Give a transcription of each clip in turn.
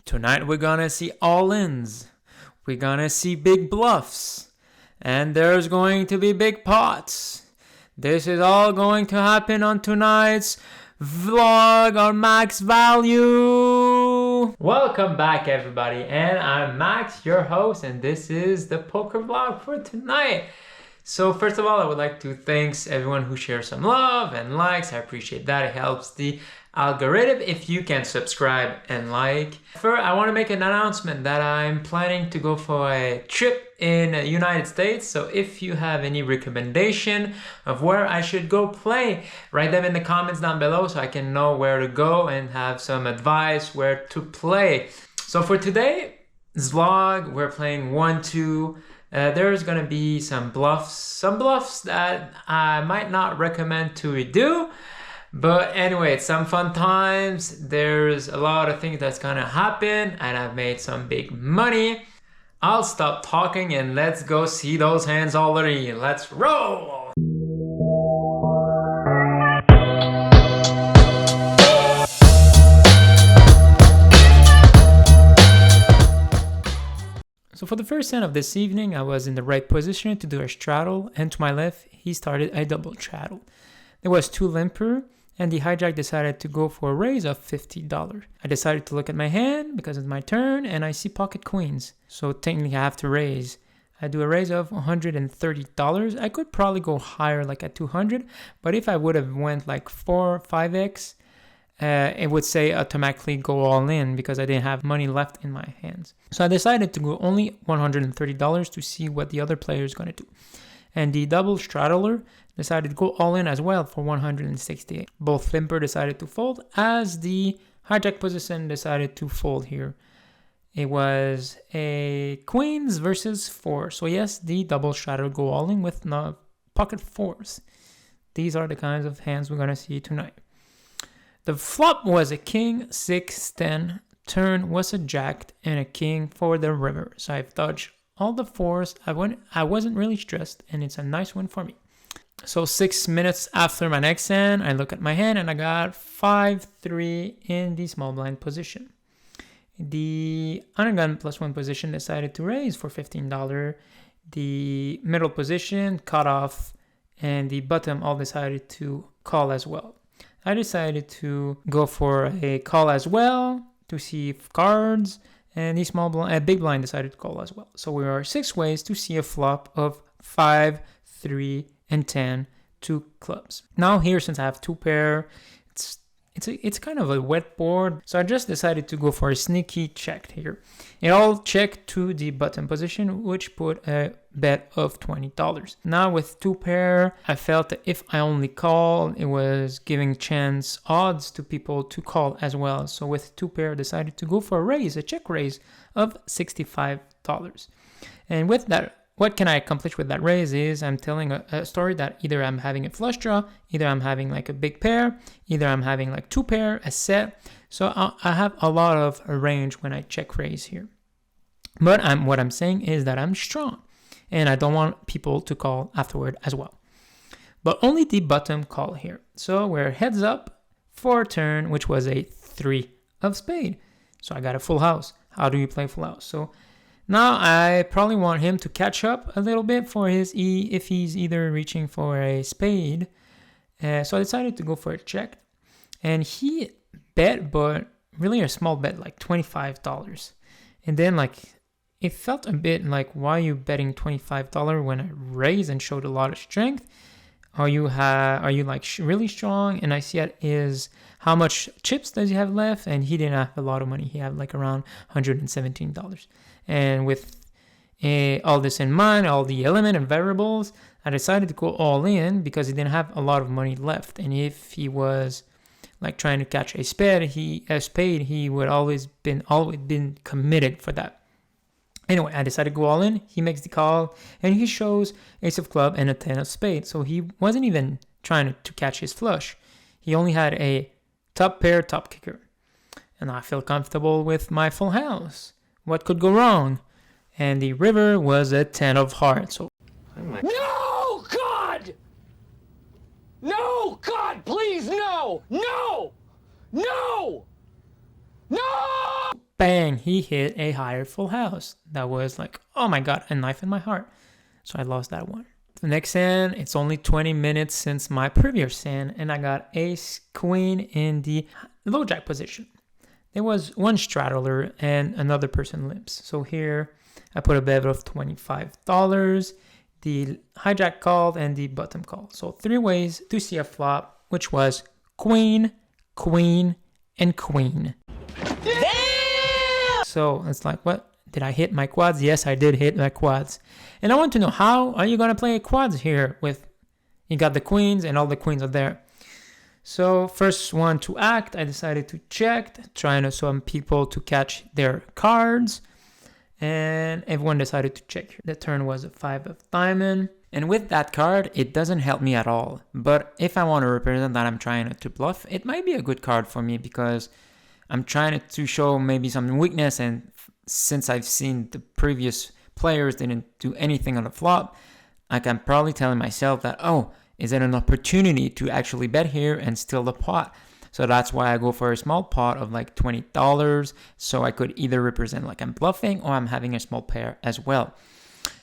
Tonight we're gonna see all-ins. We're gonna see big bluffs. And there's going to be big pots. This is all going to happen on tonight's vlog on Max Value. Welcome back everybody, and I'm Max, your host, and this is the poker vlog for tonight. So first of all, I would like to thank everyone who shares some love and likes. I appreciate that. It helps the algorithm if you can subscribe and like. First, I want to make an announcement that I'm planning to go for a trip in the United States. So if you have any recommendation of where I should go play, write them in the comments down below so I can know where to go and have some advice where to play. So for today's vlog, we're playing 1-2. There's gonna be some bluffs that I might not recommend to do. But anyway, it's some fun times. There's a lot of things that's gonna happen, and I've made some big money. I'll stop talking and let's go see those hands already. Let's roll! So for the first hand of this evening, I was in the right position to do a straddle, and to my left, he started a double straddle. There was 2 limper, and the hijack decided to go for a raise of $50. I decided to look at my hand because it's my turn, and I see pocket queens. So technically I have to raise. I do a raise of $130. I could probably go higher, like at 200, but if I would have went like 4 or 5x, it would say automatically go all in because I didn't have money left in my hands. So I decided to go only $130 to see what the other player is going to do. And the double straddler decided to go all in as well for $168. Both limper decided to fold as the hijack position decided to fold here. It was a queens versus 4. So yes, the double straddle go all in with pocket 4s. These are the kinds of hands we're going to see tonight. The flop was a king 6-10, turn was a jack and a king for the river. So I've dodged all the 4s. I wasn't really stressed, and it's a nice win for me. So 6 minutes after my next hand, I look at my hand and I got 5-3 in the small blind position. The undergun +1 position decided to raise for $15. The middle position, cutoff, and the bottom all decided to call as well. I decided to go for a call as well to see if cards, and the big blind decided to call as well. So we are 6 ways to see a flop of 5, 3, and 10, 2 clubs. Now here, since I have 2 pair, it's kind of a wet board, so I just decided to go for a sneaky check here. It all checked to the bottom position, which put a bet of $20. Now with 2 pair, I felt that if I only call, it was giving chance odds to people to call as well. So with 2 pair, I decided to go for a raise, a check raise of $65. And with that, what can I accomplish with that raise is I'm telling a story that either I'm having a flush draw, either I'm having like a big pair, either I'm having like 2 pair, a set. So I have a lot of range when I check raise here. But what I'm saying is that I'm strong, and I don't want people to call afterward as well. But only the bottom call here. So we're heads up for a turn, which was a 3 of spade. So I got a full house. How do you play full house? So now I probably want him to catch up a little bit for his if he's either reaching for a spade. So I decided to go for a check, and he bet, but really a small bet, like $25. And then like it felt a bit like, why are you betting $25 when I raised and showed a lot of strength? Are you like really strong? And I see it is how much chips does he have left, and he didn't have a lot of money. He had like around $117. And with all this in mind, all the element and variables, I decided to go all in because he didn't have a lot of money left. And if he was like trying to catch a spade, he would always been committed for that. Anyway, I decided to go all in. He makes the call, and he shows ace of club and a 10 of spade. So he wasn't even trying to catch his flush. He only had a top pair, top kicker. And I feel comfortable with my full house. What could go wrong? And the river was a 10 of hearts. So no, God! No, God, please, no! No! No! No! bang, he hit a higher full house. That was like, oh my god, a knife in my heart. So I lost that one. The next hand, it's only 20 minutes since my previous hand, and I got ace queen in the low jack position. There was one straddler and another person limps. So here I put a bet of $25. The hijack called and the bottom called. So 3 ways to see a flop, which was queen, queen, and queen. Damn! So it's like, what? Did I hit my quads? Yes, I did hit my quads. And I want to know, how are you going to play quads here with, you got the queens and all the queens are there. So first one to act, I decided to check, trying to some people to catch their cards. And everyone decided to check. The turn was a 5 of diamond. And with that card, it doesn't help me at all. But if I want to represent that I'm trying to bluff, it might be a good card for me because I'm trying to show maybe some weakness, and since I've seen the previous players didn't do anything on the flop, like I'm probably telling myself that, oh, is it an opportunity to actually bet here and steal the pot? So that's why I go for a small pot of like $20. So I could either represent like I'm bluffing or I'm having a small pair as well.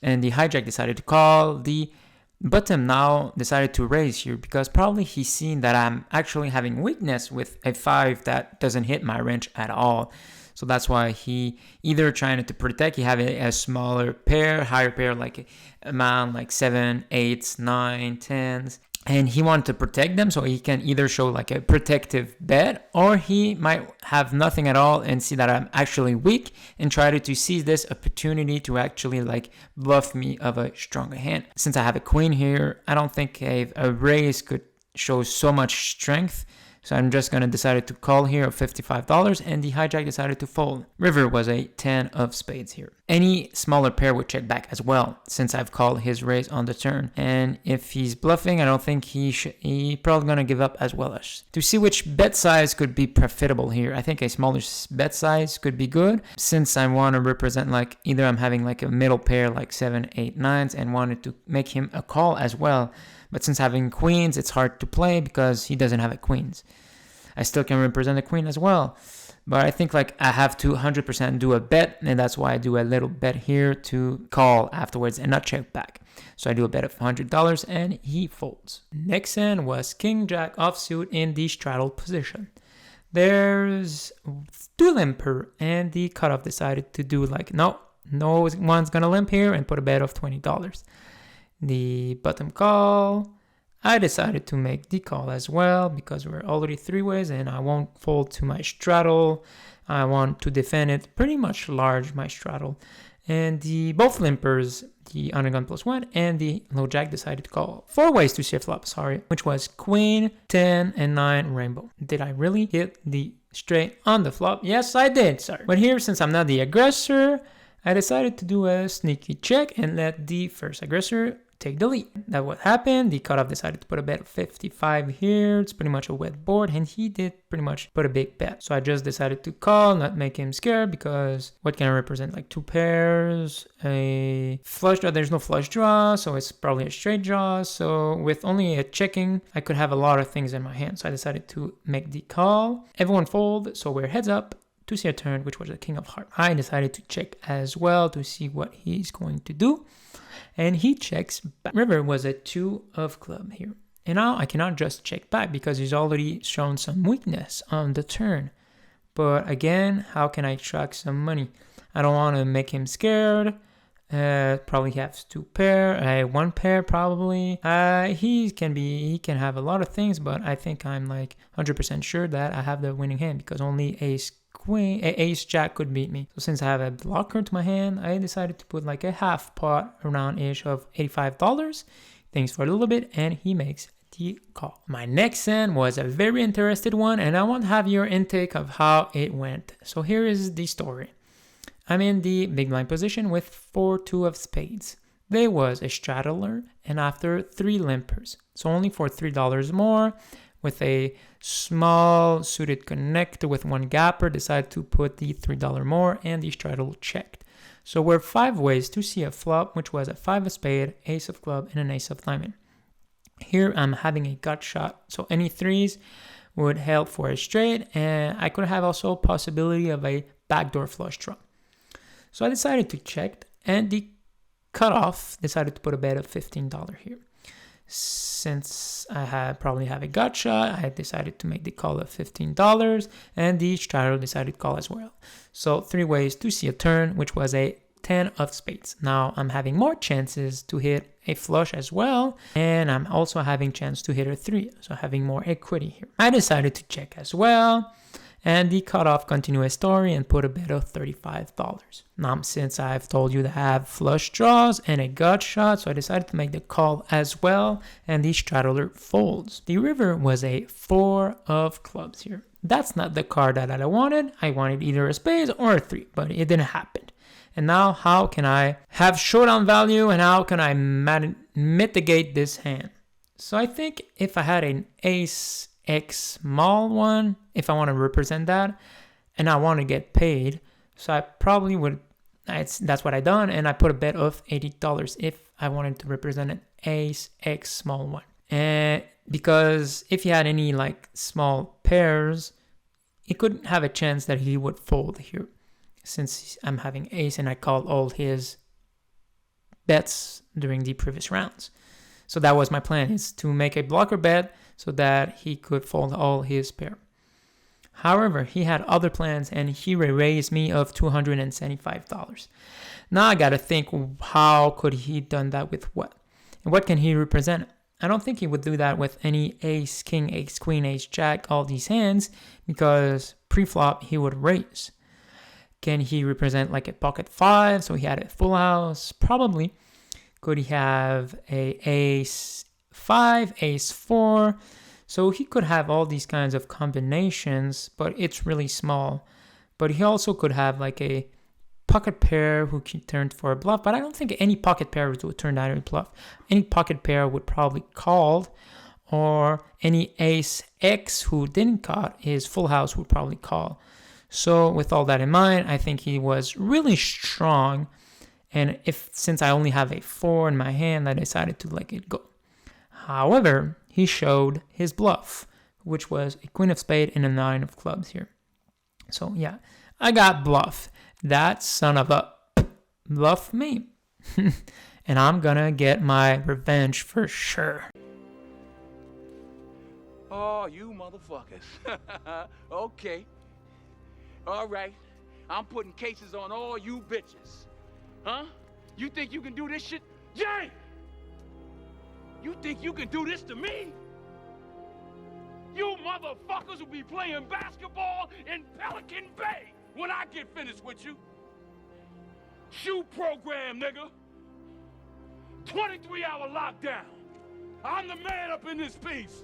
And the hijack decided to call. The bottom now decided to raise here because probably he's seen that I'm actually having weakness with a 5 that doesn't hit my range at all. So that's why he either trying to protect, he have a smaller pair, higher pair, like amount like 7, 8, 9, 10s. And he wanted to protect them, so he can either show like a protective bet, or he might have nothing at all and see that I'm actually weak and try to seize this opportunity to actually like bluff me of a stronger hand. Since I have a queen here, I don't think a raise could show so much strength. So I'm just going to decide to call here of $55, and the hijack decided to fold. River was a 10 of spades here. Any smaller pair would check back as well, since I've called his raise on the turn. And if he's bluffing, I don't think he probably going to give up as well. As to see which bet size could be profitable here, I think a smaller bet size could be good, since I want to represent like either I'm having like a middle pair like 7, 8, 9s and wanted to make him a call as well. But since having queens, it's hard to play because he doesn't have a queens. I still can represent a queen as well. But I think like I have to 100% do a bet, and that's why I do a little bet here to call afterwards and not check back. So I do a bet of $100 and he folds. Next hand was king jack offsuit in the straddle position. There's 2 limper, and the cutoff decided to do like, no one's gonna limp here, and put a bet of $20. The bottom call, I decided to make the call as well because we're already 3 ways and I won't fold to my straddle. I want to defend it pretty much large, my straddle. And the both limpers, the undergun +1 and the low jack, decided to call. 4 ways to see a flop, which was queen, 10, and 9 rainbow. Did I really hit the straight on the flop? Yes, I did, sorry. But here, since I'm not the aggressor, I decided to do a sneaky check and let the first aggressor take the lead. That's what happened. The cutoff decided to put a bet of 55 here. It's pretty much a wet board, and he did pretty much put a big bet. So I just decided to call, not make him scared, because what can I represent? Like 2 pairs, a flush draw. There's no flush draw, so it's probably a straight draw. So with only a checking, I could have a lot of things in my hand. So I decided to make the call. Everyone fold, so we're heads up to see a turn, which was a king of heart. I decided to check as well to see what he's going to do. And he checks back. River was a 2 of club here. And now I cannot just check back because he's already shown some weakness on the turn. But again, how can I track some money? I don't want to make him scared. Probably has 2 pair, 1 pair probably. He can have a lot of things, but I think I'm like 100% sure that I have the winning hand because only ace jack could beat me. So since I have a blocker to my hand, I decided to put like a half pot around ish of $85. Thanks for a little bit, and he makes the call. My next hand was a very interesting one, and I want to have your intake of how it went. So here is the story. I'm in the big blind position with 4-2 of spades. There was a straddler and after 3 limpers. So only for $3 more, with a small suited connector with 1 gapper, decided to put the $3 more, and the straddle checked. So we're 5 ways to see a flop, which was a 5 of spade, ace of club, and an ace of diamond. Here I'm having a gut shot, so any 3s would help for a straight, and I could have also a possibility of a backdoor flush draw. So I decided to check, and the cutoff decided to put a bet of $15 here. Since I probably have a gut shot, I decided to make the call of $15, and the straddler decided to call as well. So 3 ways to see a turn, which was a 10 of spades. Now I'm having more chances to hit a flush as well, and I'm also having chance to hit a 3, so having more equity here. I decided to check as well, and the cutoff continued a story and put a bet of $35. Now, since I've told you that I have flush draws and a gut shot, so I decided to make the call as well, and the straddler folds. The river was a 4 of clubs here. That's not the card that I wanted. I wanted either a spade or a 3, but it didn't happen. And now, how can I have showdown value, and how can I mitigate this hand? So I think if I had an ace X small one, if I want to represent that, and I want to get paid, so I probably would, that's what I done, and I put a bet of $80 if I wanted to represent an ace X small one. And because if he had any like small pairs, it could have a chance that he would fold here, since I'm having ace and I called all his bets during the previous rounds. So that was my plan, is to make a blocker bet so that he could fold all his pair. However, he had other plans, and he raised me of $275. Now I gotta think, how could he done that with what? And what can he represent? I don't think he would do that with any ace, king, ace, queen, ace, jack, all these hands, because pre-flop he would raise. Can he represent like a pocket 5? So he had a full house, probably. Could he have a ace 5, ace 4? So he could have all these kinds of combinations, but it's really small. But he also could have like a pocket pair who can turn for a bluff, but I don't think any pocket pair would turn out a bluff. Any pocket pair would probably call, or any ace X who didn't call his full house would probably call. So with all that in mind, I think he was really strong. And since I only have a 4 in my hand, I decided to let it go. However, he showed his bluff, which was a queen of spade and a 9 of clubs here. So yeah, I got bluff. That son of a bluff me. And I'm gonna get my revenge for sure. Oh, you motherfuckers. Okay. All right. I'm putting cases on all you bitches. Huh? You think you can do this shit? Jay! You think you can do this to me? You motherfuckers will be playing basketball in Pelican Bay when I get finished with you. Shoe program, nigga. 23-hour lockdown. I'm the man up in this piece.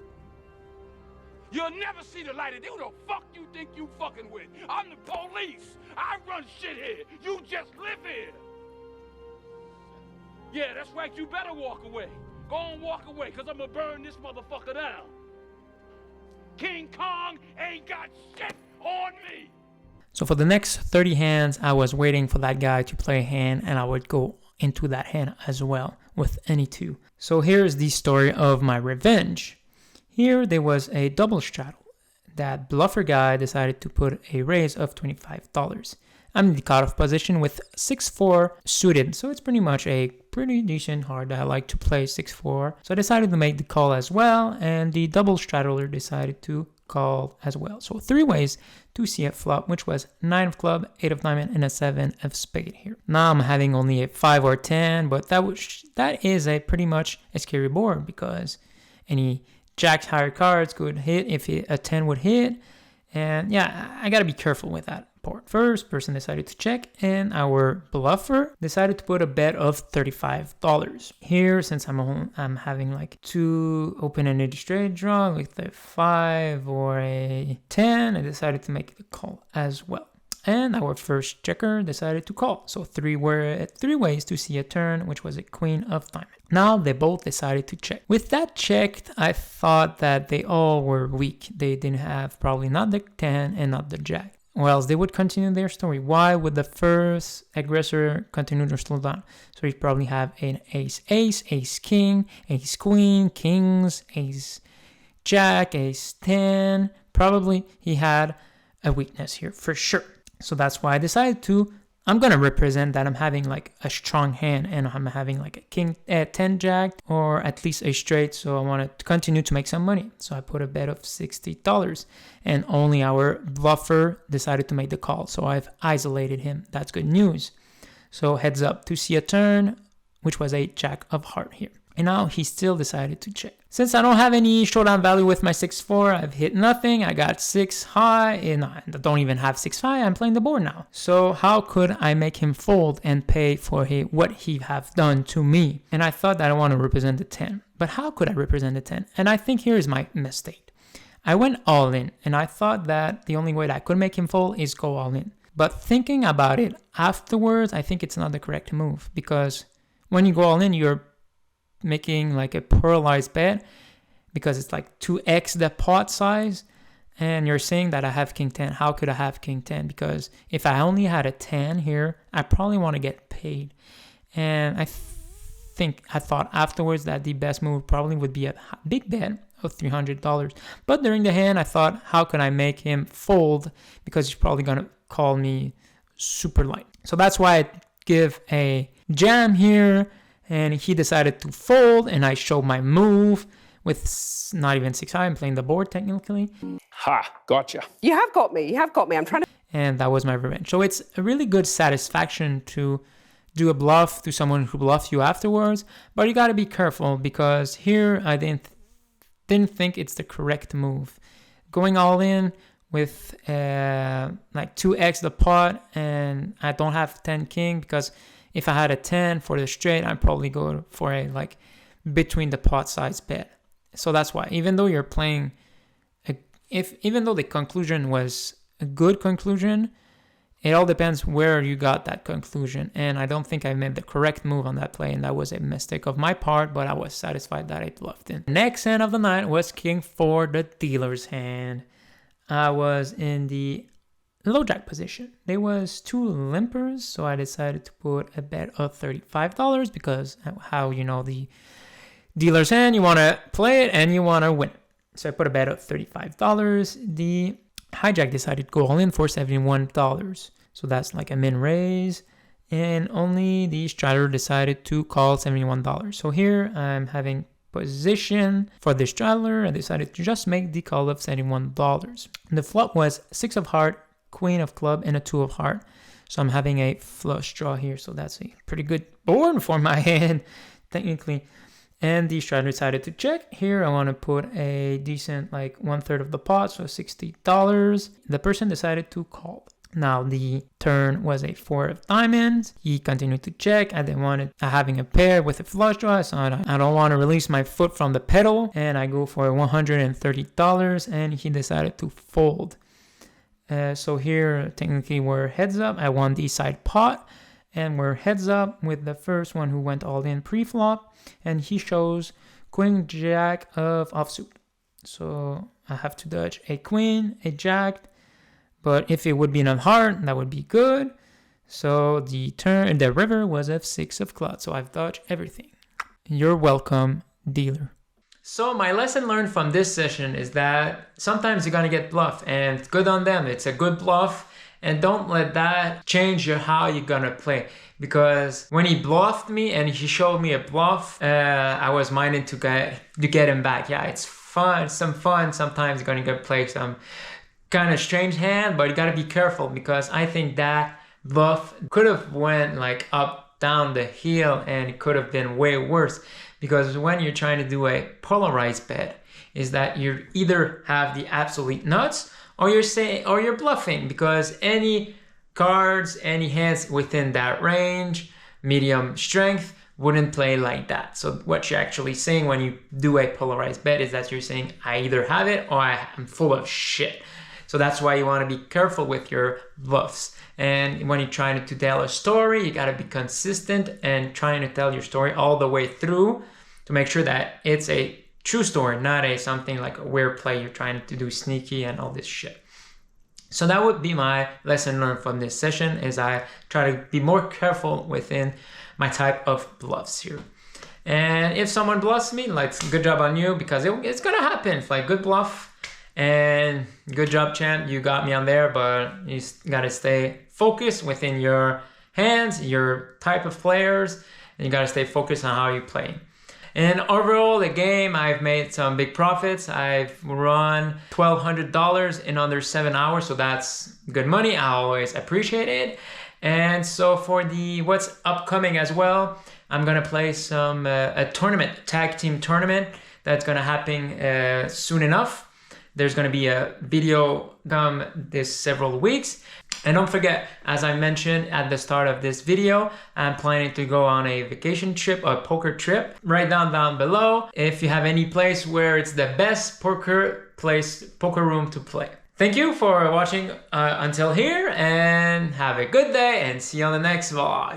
You'll never see the light of day. Who the fuck you think you fucking with? I'm the police. I run shit here. You just live here. Yeah, that's right. You better walk away. Go on, walk away, because I'm going to burn this motherfucker down. King Kong ain't got shit on me. So for the next 30 hands, I was waiting for that guy to play a hand, and I would go into that hand as well with any 2. So here's the story of my revenge. Here there was a double straddle. That bluffer guy decided to put a raise of $25. I'm in the cutoff position with 6-4 suited, so it's pretty much a pretty decent hand. I like to play 6-4, so I decided to make the call as well, and the double straddler decided to call as well. So 3 ways to see a flop, which was 9 of club, 8 of diamond, and a 7 of spade here. Now I'm having only a 5 or 10, but that is a pretty much a scary board, because any jack's higher cards could hit if a 10 would hit, and yeah, I gotta be careful with that. First person decided to check, and our bluffer decided to put a bet of $35. Here, since I'm having like 2 open-ended straight draw with a 5 or a 10, I decided to make the call as well. And our first checker decided to call. So 3 ways to see a turn, which was a queen of diamond. Now they both decided to check. With that checked, I thought that they all were weak. They didn't have probably not the 10 and not the jack. Or else they would continue their story. Why would the first aggressor continue to slow down? So he'd probably have an ace, ace king, ace queen, kings, ace jack, ace 10. Probably he had a weakness here for sure. So that's why I decided to, I'm going to represent that I'm having like a strong hand and I'm having like a king 10 jack or at least a straight. So I wanted to continue to make some money. So I put a bet of $60 and only our bluffer decided to make the call. So I've isolated him. That's good news. So heads up to see a turn, which was a jack of heart here. And now he still decided to check. Since I don't have any showdown value with my 6-4, I've hit nothing. I got 6 high and I don't even have 6 high. I'm playing the board now. So how could I make him fold and pay for what he have done to me? And I thought that I want to represent the 10. But how could I represent the 10? And I think here is my mistake. I went all in and I thought that the only way that I could make him fold is go all in. But thinking about it afterwards, I think it's not the correct move because when you go all in, you're making like a polarized bet because it's like 2x the pot size and you're saying that I have king 10. How could I have king 10? Because if I only had a 10 here, I probably want to get paid. And I thought afterwards that the best move probably would be a big bet of $300. But during the hand, I thought, how can I make him fold? Because he's probably going to call me super light. So that's why I give a jam here. And he decided to fold, and I showed my move with not even 6 high. I'm playing the board technically. Ha, gotcha. You have got me. You have got me. I'm trying to... And that was my revenge. So it's a really good satisfaction to do a bluff to someone who bluffed you afterwards. But you got to be careful because here I didn't think it's the correct move. Going all in with like 2x the pot, and I don't have 10 king because if I had a 10 for the straight, I'd probably go for a like between the pot size bet. So that's why, even though you're playing, even though the conclusion was a good conclusion, it all depends where you got that conclusion. And I don't think I made the correct move on that play, and that was a mistake of my part, but I was satisfied that I bluffed in. Next hand of the night was king 4, the dealer's hand. I was in the low jack position. There was 2 limpers, so I decided to put a bet of $35 because how you know the dealer's hand, you want to play it and you want to win it. So I put a bet of $35. The hijack decided to go all in for $71. So that's like a min raise. And only the straddler decided to call $71. So here I'm having position for the straddler. I decided to just make the call of $71. The flop was 6 of heart, queen of club, and a 2 of heart. So I'm having a flush draw here. So that's a pretty good board for my hand, technically. And the straddler decided to check. Here I want to put a decent like 1/3 of the pot, so $60. The person decided to call. Now the turn was a 4 of diamonds. He continued to check. I didn't want it having a pair with a flush draw, so I don't want to release my foot from the pedal. And I go for $130, and he decided to fold. So here technically we're heads up. I won the side pot, and we're heads up with the first one who went all in pre-flop, and he shows queen jack of offsuit. So I have to dodge a queen, a jack, but if it would be a heart, that would be good. So the river was a 6 of clubs, so I've dodged everything. You're welcome, dealer. So my lesson learned from this session is that sometimes you're gonna get bluffed, and good on them. It's a good bluff, and don't let that change how you're gonna play. Because when he bluffed me and he showed me a bluff, I was minded to get him back. Yeah, it's fun, Sometimes you're gonna play some kind of strange hand, but you gotta be careful because I think that bluff could have went like up, down the hill, and it could have been way worse. Because when you're trying to do a polarized bet, is that you either have the absolute nuts or you're bluffing, because any cards, any hands within that range, medium strength, wouldn't play like that. So what you're actually saying when you do a polarized bet is that you're saying I either have it or I am full of shit. So that's why you want to be careful with your bluffs. And when you're trying to tell a story, you got to be consistent and trying to tell your story all the way through to make sure that it's a true story, not something like a weird play you're trying to do sneaky and all this shit. So that would be my lesson learned from this session, is I try to be more careful within my type of bluffs here. And if someone bluffs me, like, good job on you, because it's gonna happen. It's like good bluff, And good job, champ. You got me on there, but you gotta stay focused within your hands, your type of players, and you gotta stay focused on how you play. And overall, the game, I've made some big profits. I've run $1,200 in under 7 hours, so that's good money. I always appreciate it. And so for the what's upcoming as well, I'm gonna play some a tournament, tag team tournament that's gonna happen soon enough. There's gonna be a video come this several weeks. And don't forget, as I mentioned at the start of this video, I'm planning to go on a vacation trip, a poker trip. Write down below if you have any place where it's the best poker room to play. Thank you for watching until here, and have a good day, and see you on the next vlog.